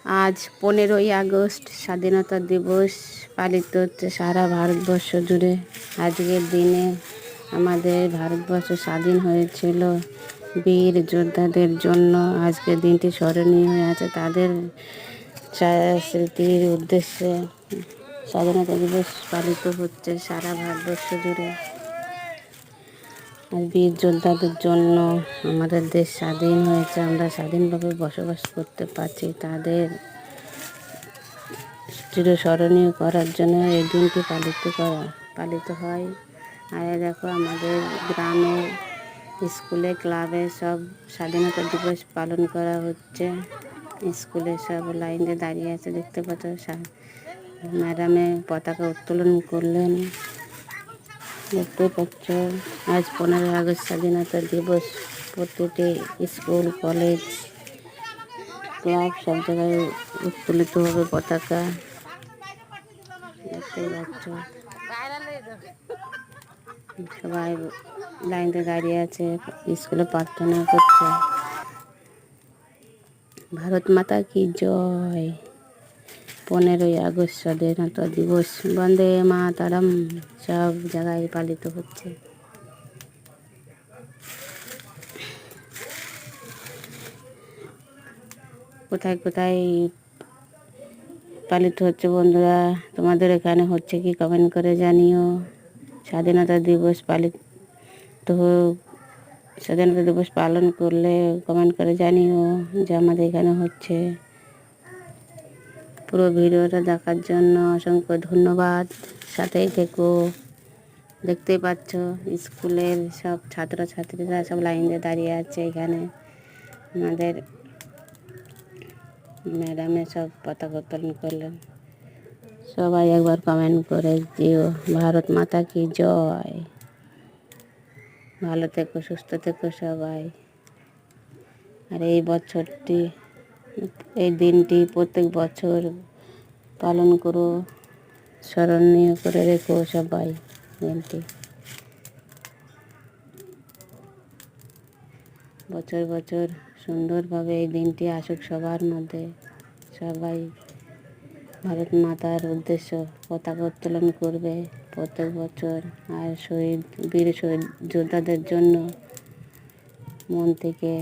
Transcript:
আজ 15ই আগস্ট স্বাধীনতা দিবস পালিত হচ্ছে সারা ভারতবর্ষ জুড়ে। আজকের দিনে আমাদের ভারতবর্ষ স্বাধীন হয়েছিল বীর যোদ্ধাদের জন্য। আজকের দিনটি স্মরণীয় হয়ে আছে তাদের স্মৃতির উদ্দেশ্যে। স্বাধীনতা দিবস পালিত হচ্ছে সারা ভারতবর্ষ জুড়ে। আর বীর যোদ্ধাদের জন্য আমাদের দেশ স্বাধীন হয়েছে, আমরা স্বাধীনভাবে বসবাস করতে পারছি। তাদের চিরস্মরণীয় করার জন্য এই দিনটি পালিত হয়। আর দেখো আমাদের গ্রামে, স্কুলে, ক্লাবে সব স্বাধীনতা দিবস পালন করা হচ্ছে। স্কুলে সব লাইনে দাঁড়িয়ে আছে, দেখতে পাচ্ছ। ম্যাডামে পতাকা উত্তোলন করলেন, দেখতে পাচ্ছ। আজ 15ই আগস্ট স্বাধীনতা দিবস। প্রতিটি স্কুল, কলেজ, ক্লাব সব জায়গায় উত্তোলিত হবে পতাকা, দেখতেই পাচ্ছ। সবাই লাইনে দাঁড়িয়ে আছে, স্কুলে প্রার্থনা করছে। ভারত মাতা কি জয়। 15ই আগস্ট স্বাধীনতা দিবস। বন্দে মাতরম সব জায়গায় পালিত হচ্ছে। কোথায় কোথায় পালিত হচ্ছে বন্ধুরা, তোমাদের এখানে হচ্ছে কি কমেন্ট করে জানিও। স্বাধীনতা দিবস স্বাধীনতা দিবস পালন করলে কমেন্ট করে জানিও যে আমাদের এখানে হচ্ছে। পুরো ভিডিওটা দেখার জন্য অসংখ্য ধন্যবাদ। সাথেই থেকো। দেখতেই পাচ্ছ স্কুলের সব ছাত্রছাত্রীরা সব লাইনে দাঁড়িয়ে আছে। এখানে আমাদের ম্যাডামে সব পতাকা উত্তোলন করলেন। সবাই একবার কমেন্ট করে দিও ভারত মাতা কি জয়। ভালো থেকো, সুস্থ থেকো সবাই। আর এই দিনটি প্রত্যেক বছর পালন করো, স্মরণীয় করে রেখো সবাই দিনটি। বছর বছর সুন্দরভাবে এই দিনটি আসুক সবার মধ্যে। সবাই ভারত মাতার উদ্দেশ্য পতাকা উত্তোলন করবে প্রত্যেক বছর। আর বীর শহীদ যোদ্ধাদের জন্য মন থেকে